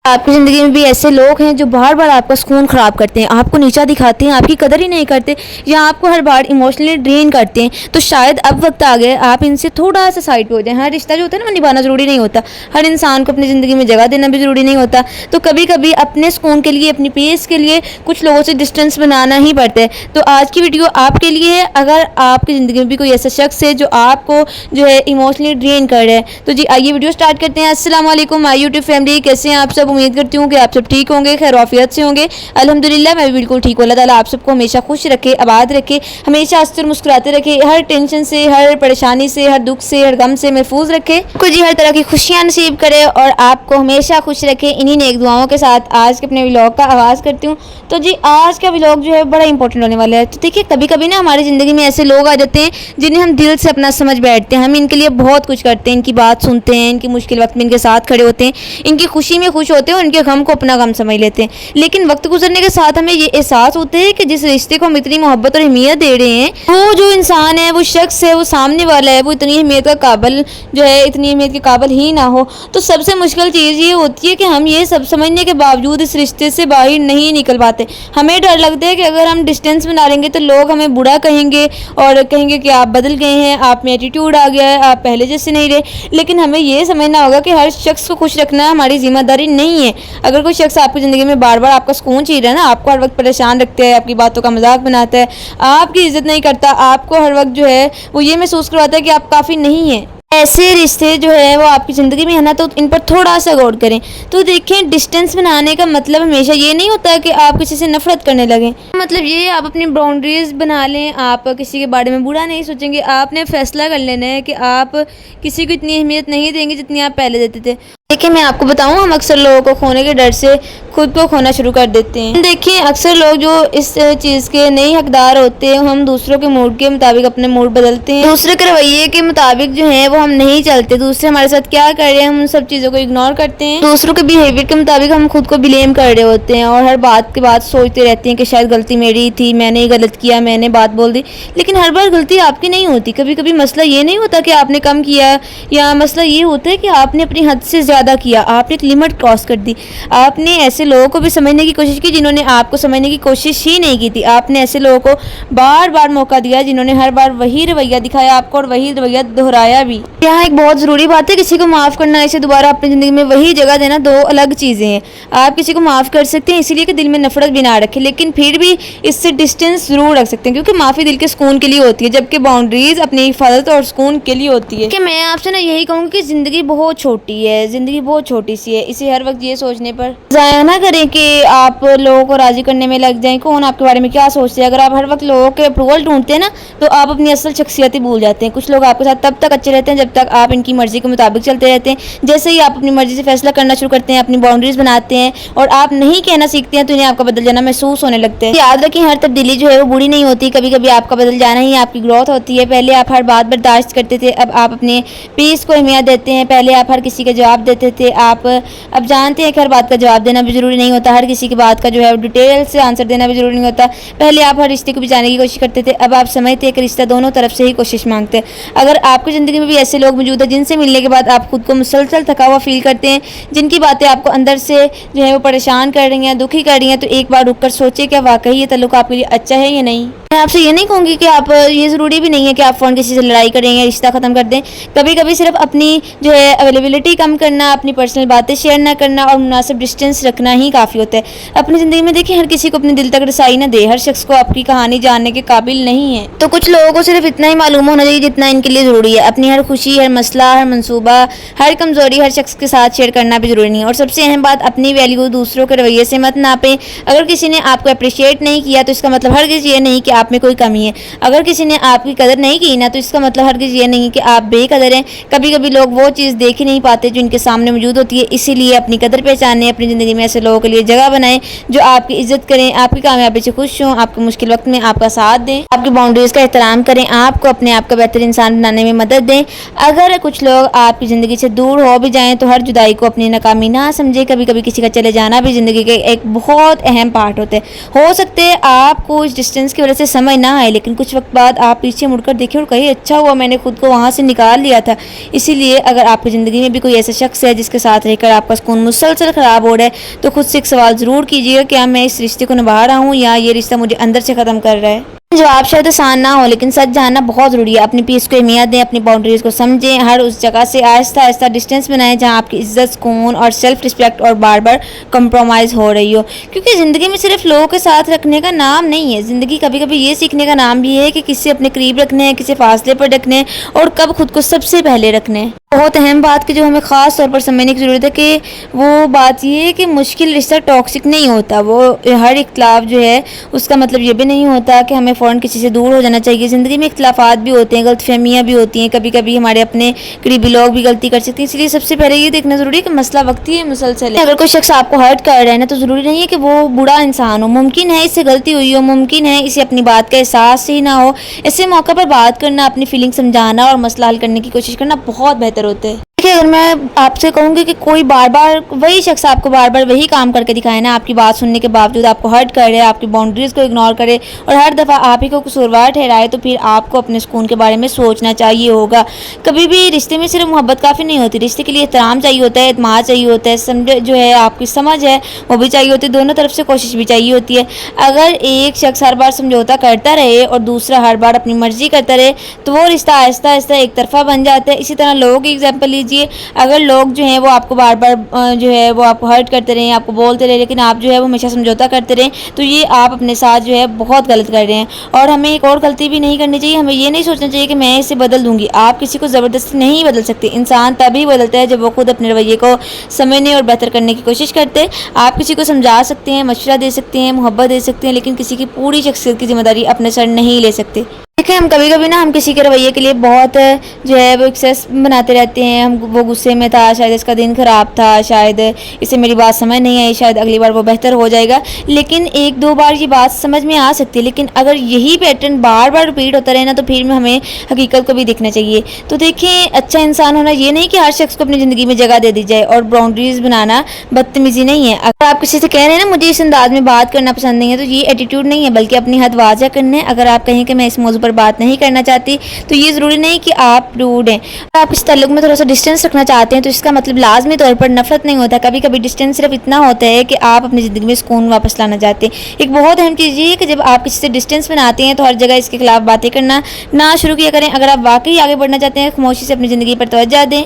आपकी ज़िंदगी में भी ऐसे लोग हैं जो बार बार आपका सुकून ख़राब करते हैं, आपको नीचा दिखाते हैं, आपकी कदर ही नहीं करते या आपको हर बार इमोशनली ड्रेन करते हैं। तो शायद अब वक्त आ गया आप इनसे थोड़ा सा साइड पे हो जाएं। हर रिश्ता जो होता है ना वो निभाना ज़रूरी नहीं होता, हर इंसान को अपनी ज़िंदगी में जगह देना भी ज़रूरी नहीं होता। तो कभी कभी अपने सुकून के लिए, अपनी पीस के लिए कुछ लोगों से डिस्टेंस बनाना ही पड़ता है। तो आज की वीडियो आपके लिए है। अगर आपकी ज़िंदगी में भी कोई ऐसा शख्स है जो आपको जो है इमोशनली ड्रेन कर रहा है, तो जी आइए वीडियो स्टार्ट करते हैं। अस्सलाम वालेकुम माय यूट्यूब फैमिली, कैसे हैं आप सब? उम्मीद करती हूँ कि आप सब ठीक होंगे, खैर आफियत से होंगे। अल्हम्दुलिल्लाह मैं भी बिल्कुल ठीक हूँ। अल्लाह ताला आप सबको हमेशा खुश रखे, आबाद रखे, हमेशा हंसते और मुस्कुराते रखे, हर टेंशन से, हर परेशानी से, हर दुख से, हर गम से महफूज रखे, कुछ ही हर तरह की खुशियाँ नसीब करे और आपको हमेशा खुश रखे। इन्हीं नेक दुआओं के साथ आज के अपने व्लॉग का आगाज़ करती हूँ। तो जी आज का व्लॉग जो है बड़ा इंपॉर्टेंट होने वाला है। तो देखिए कभी कभी ना हमारी ज़िंदगी में ऐसे लोग आ जाते हैं जिन्हें हम दिल से अपना समझ बैठते हैं, हम इनके लिए बहुत कुछ करते हैं, इनकी बात सुनते हैं, इनकी मुश्किल वक्त में इनके साथ खड़े होते हैं, इनकी खुशी में खुश होते हैं और इनके गम को अपना गम समझ लेते हैं। लेकिन वक्त गुजरने के साथ हमें ये एहसास होता है कि जिस रिश्ते को हम इतनी मोहब्बत और अहमियत दे रहे हैं, वो जो इंसान है, वो शख्स है, वो सामने वाला है, वो इतनी अहमियत का काबिल जो है, इतनी अहमियत के काबिल ही ना हो। तो सबसे मुश्किल चीज़ ये होती है कि हम ये सब समझने के बावजूद इस रिश्ते से बाहर नहीं निकल पाते। हमें डर लगता है कि अगर हम डिस्टेंस बना लेंगे तो लोग हमें बुरा कहेंगे और कहेंगे कि आप बदल गए हैं, आप में एटीट्यूड आ गया है, आप पहले जैसे नहीं रहे। लेकिन हमें ये समझना होगा कि हर शख्स को खुश रखना हमारी जिम्मेदारी नहीं है। अगर कोई शख्स आपकी ज़िंदगी में बार बार आपका सुकून छीन रहा है ना, आपको हर वक्त परेशान रखता है, आपकी बातों का मजाक बनाता है, आपकी इज्जत नहीं करता, आपको हर वक्त जो है वो ये महसूस करवाता है कि आप काफ़ी नहीं हैं, ऐसे रिश्ते जो है वो आपकी ज़िंदगी में है ना, तो इन पर थोड़ा सा गौर करें। तो देखें, डिस्टेंस बनाने का मतलब हमेशा ये नहीं होता कि आप किसी से नफरत करने लगें। मतलब ये आप अपनी बाउंड्रीज बना लें, आप किसी के बारे में बुरा नहीं सोचेंगे। आपने फैसला कर लेना है कि आप किसी को इतनी अहमियत नहीं देंगे जितनी आप पहले देते थे। देखिए मैं आपको बताऊं, हम अक्सर लोगों को खोने के डर से खुद को खोना शुरू कर देते हैं। देखिए अक्सर लोग जो इस चीज़ के नहीं हकदार होते हैं, हम दूसरों के मूड के मुताबिक अपने मूड बदलते हैं, दूसरे के रवैये के मुताबिक जो है वो हम नहीं चलते। दूसरे हमारे साथ क्या कर रहे हैं हम उन सब चीज़ों को इग्नोर करते हैं, दूसरों के बिहेवियर के मुताबिक हम खुद को ब्लेम कर रहे होते हैं और हर बात के बाद सोचते रहते हैं कि शायद गलती मेरी थी, मैंने ही गलत किया, मैंने बात बोल दी। लेकिन हर बार गलती आपकी नहीं होती। कभी कभी मसला ये नहीं होता कि आपने कम किया, या मसला ये होता है कि आपने अपनी हद से ज़्यादा किया, आपने एक लिमिट क्रॉस कर दी। आपने ऐसे लोगों को भी समझने की कोशिश की जिन्होंने आपको समझने की कोशिश ही नहीं की थी। आपने ऐसे लोगों को बार बार मौका दिया जिन्होंने हर बार वही रवैया दिखाया आपको और वही रवैया दोहराया भी। यहाँ एक बहुत ज़रूरी बात है, किसी को माफ़ करना, इसे दोबारा अपनी ज़िंदगी में वही जगह देना, दो अलग चीज़ें हैं। आप किसी को माफ़ कर सकते हैं इसीलिए कि दिल में नफरत भी ना रखें, लेकिन फिर भी इससे डिस्टेंस ज़रूर रख सकते हैं, क्योंकि माफ़ी दिल के सुकून के लिए होती है, जबकि बाउंड्रीज अपनी हिफाजत और सुकून के लिए होती है। कि मैं आपसे ना यही कहूँगी कि ज़िंदगी बहुत छोटी है, ज़िंदगी बहुत छोटी सी है। इसे हर वक्त ये सोचने पर ज़ाया ना करें कि आप लोगों को राज़ी करने में लग जाएं, कौन आपके बारे में क्या सोचते हैं। अगर आप हर वक्त लोगों के अप्रूवल ढूंढते हैं ना, तो आप अपनी असल शख्सियत ही भूल जाते हैं। कुछ लोग आपके साथ तब तक अच्छे रहते हैं जब तक आप इनकी मर्जी के मुताबिक चलते रहते हैं। जैसे ही आप अपनी मर्जी से फैसला करना शुरू करते हैं, अपनी बाउंड्रीज बनाते हैं और आप नहीं कहना सीखते हैं, तो इन्हें आपका बदल जाना महसूस होने लगता है। याद रखें, हर तब्दीली जो है वो बुरी नहीं होती। कभी कभी आपका बदल जाना ही आपकी ग्रोथ होती है। पहले आप हर बात बर्दाश्त करते थे, अब आप अपने पीस को अहमियत देते हैं। पहले आप हर किसी का जवाब देते थे, आप अब जानते हैं कि हर बात का जवाब देना भी ज़रूरी नहीं होता, हर किसी की बात का जो है डिटेल से आंसर देना भी ज़रूरी नहीं होता। पहले आप हर रिश्ते को बचाने की कोशिश करते थे, अब आप समझते हैं कि रिश्ता दोनों तरफ से ही कोशिश मांगते हैं। अगर आपकी ज़िंदगी में भी ऐसे लोग मौजूद हैं जिनसे मिलने के बाद आप खुद को मुसलसल थका हुआ फील करते हैं, जिनकी बातें आपको अंदर से जो है वो परेशान कर रही हैं, दुखी कर रही हैं, तो एक बार रुक कर सोचिए कि वाकई ये ताल्लुक आपके लिए अच्छा है या नहीं। मैं आपसे ये नहीं कहूँगी कि आप, ये ज़रूरी भी नहीं है कि आप फ़ोन किसी से लड़ाई करें या रिश्ता ख़त्म कर दें। कभी कभी सिर्फ अपनी जो है अवेलेबिलिटी कम करना, अपनी पर्सनल बातें शेयर ना करना और मुनासिब डिस्टेंस रखना ही काफ़ी होता है। अपनी ज़िंदगी में देखिए, हर किसी को अपने दिल तक रसाई ना दे, हर शख्स को आपकी कहानी जानने के काबिल नहीं है। तो कुछ लोगों को सिर्फ इतना ही मालूम होना चाहिए जितना इनके लिए ज़रूरी है। अपनी हर खुशी, हर मसला, हर मंसूबा, हर कमज़ोरी हर शख्स के साथ शेयर करना भी ज़रूरी नहीं है। और सबसे अहम बात, अपनी वैल्यू दूसरों के रवैये से मत नापें। अगर किसी ने आपको अप्रिशिएट नहीं किया तो इसका मतलब हरगिज़ ये नहीं कि आप में कोई कमी है। अगर किसी ने आपकी कदर नहीं की ना, तो इसका मतलब हरगिज़ ये नहीं कि आप बेकदर हैं। कभी कभी लोग वो चीज़ देख ही नहीं पाते जो इनके सामने मौजूद होती है। इसीलिए अपनी कदर पहचानें, अपनी ज़िंदगी में ऐसे ایسے لوگوں کے لیے جگہ بنائیں جو آپ کی عزت کریں، آپ کی کامیابی سے خوش ہوں، آپ کے مشکل وقت میں آپ کا ساتھ دیں، آپ کی باؤنڈریز کا احترام کریں، آپ کو اپنے آپ کا بہتر انسان بنانے میں مدد دیں۔ اگر کچھ لوگ آپ کی زندگی سے دور ہو بھی جائیں تو ہر جدائی کو اپنی ناکامی نہ سمجھیں، کبھی کبھی کسی کا چلے جانا بھی زندگی کے ایک بہت اہم پارٹ ہوتا ہے۔ ہو سکتے ہے آپ کو اس ڈسٹینس کی وجہ سے سمجھ نہ آئے، لیکن کچھ وقت بعد آپ پیچھے مڑ کر دیکھیں اور کہیں اچھا ہوا میں نے خود کو وہاں سے نکال لیا تھا۔ اسی لیے اگر آپ کی زندگی میں بھی کوئی ایسا شخص ہے جس کے ساتھ رہ کر آپ کا سکون مسلسل خراب ہو رہا ہے تو خود سے ایک سوال ضرور کیجیے گا، کیا میں اس رشتے کو نبھا رہا ہوں یا یہ رشتہ مجھے اندر سے ختم کر رہا ہے؟ جواب شاید آسان نہ ہو، لیکن سچ جاننا بہت ضروری ہے۔ اپنی پیس کو اہمیت دیں، اپنی باؤنڈریز کو سمجھیں، ہر اس جگہ سے آہستہ آہستہ ڈسٹینس بنائیں جہاں آپ کی عزت، سکون اور سیلف رسپیکٹ اور بار بار کمپرومائز ہو رہی ہو، کیونکہ زندگی میں صرف لوگوں کے ساتھ رکھنے کا نام نہیں ہے، زندگی کبھی کبھی یہ سیکھنے کا نام بھی ہے کہ کسی اپنے قریب رکھنے، کسی فاصلے پر رکھنے اور کب خود کو سب سے پہلے رکھنے۔ بہت اہم بات کہ جو ہمیں خاص طور پر سمجھنے کی ضرورت ہے کہ وہ بات یہ ہے کہ مشکل رشتہ ٹاکسک نہیں ہوتا، وہ ہر اختلاف جو ہے اس کا مطلب یہ بھی نہیں ہوتا کہ ہمیں فوراً کسی سے دور ہو جانا چاہیے۔ زندگی میں اختلافات بھی ہوتے ہیں، غلط فہمیاں بھی ہوتی ہیں، کبھی کبھی ہمارے اپنے قریبی لوگ بھی غلطی کر سکتے ہیں، اس لیے سب سے پہلے یہ دیکھنا ضروری ہے کہ مسئلہ وقتی ہے، مسلسل ہے۔ اگر کوئی شخص آپ کو ہرٹ کر رہا ہے نا تو ضروری نہیں ہے کہ وہ برا انسان ہو، ممکن ہے اس سے غلطی ہوئی ہو، ممکن ہے اسے اپنی بات کا احساس ہی نہ ہو۔ ایسے موقع پر بات کرنا، اپنی فیلنگ سمجھانا اور مسئلہ حل کرنے کی کوشش کرنا بہت بہتر ہوتا ہے۔ اگر میں آپ سے کہوں گی کہ کوئی بار بار وہی شخص آپ کو بار بار وہی کام کر کے دکھائے نا، آپ کی بات سننے کے باوجود آپ کو ہرٹ کرے، آپ کی باؤنڈریز کو اگنور کرے اور ہر دفعہ آپ ہی کو قصوروار ٹھہرائے، تو پھر آپ کو اپنے سکون کے بارے میں سوچنا چاہیے ہوگا۔ کبھی بھی رشتے میں صرف محبت کافی نہیں ہوتی، رشتے کے لیے احترام چاہیے ہوتا ہے، اعتماد چاہیے ہوتا ہے، سمجھ جو ہے آپ کی سمجھ ہے وہ بھی چاہیے ہوتی ہے، دونوں طرف سے کوشش بھی چاہیے ہوتی ہے۔ اگر ایک شخص ہر بار سمجھوتا کرتا رہے اور دوسرا ہر بار اپنی مرضی کرتا رہے تو وہ رشتہ آہستہ آہستہ ایک طرفہ بن جاتا ہے۔ اسی طرح لوگوں کی ایگزامپل لیجیے، اگر لوگ جو ہیں وہ آپ کو بار بار جو ہے وہ آپ کو ہرٹ کرتے رہیں، آپ کو بولتے رہے، لیکن آپ جو ہے وہ ہمیشہ سمجھوتا کرتے رہیں تو یہ آپ اپنے ساتھ جو ہے بہت غلط کر رہے ہیں۔ اور ہمیں ایک اور غلطی بھی نہیں کرنی چاہیے، ہمیں یہ نہیں سوچنا چاہیے کہ میں اسے بدل دوں گی۔ آپ کسی کو زبردستی نہیں بدل سکتے، انسان تبھی بدلتا ہے جب وہ خود اپنے رویے کو سمجھنے اور بہتر کرنے کی کوشش کرتے ہیں۔ آپ کسی کو سمجھا سکتے ہیں، مشورہ دے سکتے ہیں، محبت دے سکتے ہیں، لیکن کسی کی پوری شخصیت کی ذمہ داری اپنے سر نہیں لے سکتے۔ دیکھیں ہم کبھی کبھی نا ہم کسی کے رویے کے لیے بہت جو ہے وہ ایکسیس بناتے رہتے ہیں، ہم وہ غصے میں تھا، شاید اس کا دن خراب تھا، شاید اسے میری بات سمجھ نہیں آئی، شاید اگلی بار وہ بہتر ہو جائے گا، لیکن ایک دو بار یہ بات سمجھ میں آ سکتی ہے، لیکن اگر یہی پیٹرن بار بار ریپیٹ ہوتا رہے نا تو پھر ہمیں حقیقت کو بھی دیکھنا چاہیے۔ تو دیکھیں اچھا انسان ہونا یہ نہیں کہ ہر شخص کو اپنی زندگی میں جگہ دے دی جائے، اور باؤنڈریز بنانا بدتمیزی نہیں ہے۔ اگر آپ کسی سے کہہ رہے ہیں نا مجھے اس انداز میں بات کرنا پسند نہیں ہے تو یہ ایٹیٹیوڈ نہیں ہے، بلکہ اپنی حد واضح کرنا ہے۔ اگر آپ کہیں کہ میں اس موضوع پر بات نہیں کرنا چاہتی تو یہ ضروری نہیں کہ آپ روڈ ہیں۔ اگر آپ اس تعلق میں تھوڑا سا ڈسٹینس رکھنا چاہتے ہیں تو اس کا مطلب لازمی طور پر نفرت نہیں ہوتا، کبھی کبھی ڈسٹینس صرف اتنا ہوتا ہے کہ آپ اپنی زندگی میں سکون واپس لانا چاہتے ہیں۔ ایک بہت اہم چیز یہ ہے کہ جب آپ کسی سے ڈسٹینس بناتے ہیں تو ہر جگہ اس کے خلاف باتیں کرنا نہ شروع کیا کریں۔ اگر آپ واقعی آگے بڑھنا چاہتے ہیں خاموشی سے اپنی زندگی پر توجہ دیں۔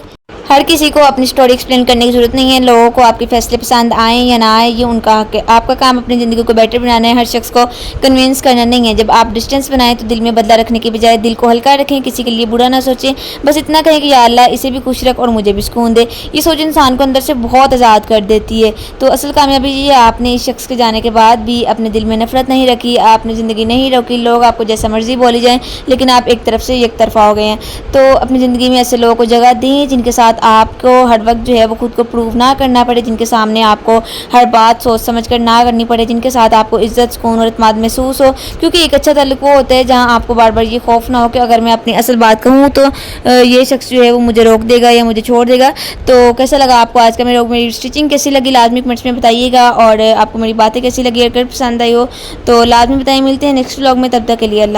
ہر کسی کو اپنی سٹوری ایکسپلین کرنے کی ضرورت نہیں ہے، لوگوں کو آپ کے فیصلے پسند آئیں یا نہ آئیں یہ ان کا حق ہے، آپ کا کام اپنی زندگی کو بیٹر بنانا ہے، ہر شخص کو کنونس کرنا نہیں ہے۔ جب آپ ڈسٹینس بنائیں تو دل میں بدلہ رکھنے کی بجائے دل کو ہلکا رکھیں، کسی کے لیے برا نہ سوچیں، بس اتنا کہیں کہ یا اللہ اسے بھی خوش رکھ اور مجھے بھی سکون دے۔ یہ سوچ انسان کو اندر سے بہت آزاد کر دیتی ہے۔ تو اصل کامیابی یہ ہے آپ نے اس شخص کے جانے کے بعد بھی اپنے دل میں نفرت نہیں رکھی، آپ نے زندگی نہیں روکی، لوگ آپ کو جیسا مرضی بولی جائیں لیکن آپ ایک طرف سے یک طرفہ ہو گئے ہیں۔ تو اپنی زندگی میں ایسے لوگوں کو جگہ دیں جن کے ساتھ آپ کو ہر وقت جو ہے وہ خود کو پروف نہ کرنا پڑے، جن کے سامنے آپ کو ہر بات سوچ سمجھ کر نہ کرنی پڑے، جن کے ساتھ آپ کو عزت، سکون اور اعتماد محسوس ہو، کیونکہ ایک اچھا تعلق وہ ہوتا ہے جہاں آپ کو بار بار یہ خوف نہ ہو کہ اگر میں اپنی اصل بات کہوں تو یہ شخص جو ہے وہ مجھے روک دے گا یا مجھے چھوڑ دے گا۔ تو کیسا لگا آپ کو آج کا میری اسٹیچنگ کیسی لگی لازمی کمنٹس میں بتائیے گا، اور آپ کو میری باتیں کیسی لگی، اگر پسند آئی ہو تو لازمی بتائیں۔ ملتے ہیں نیکسٹ ولاگ میں، تب تک کے لیے اللہ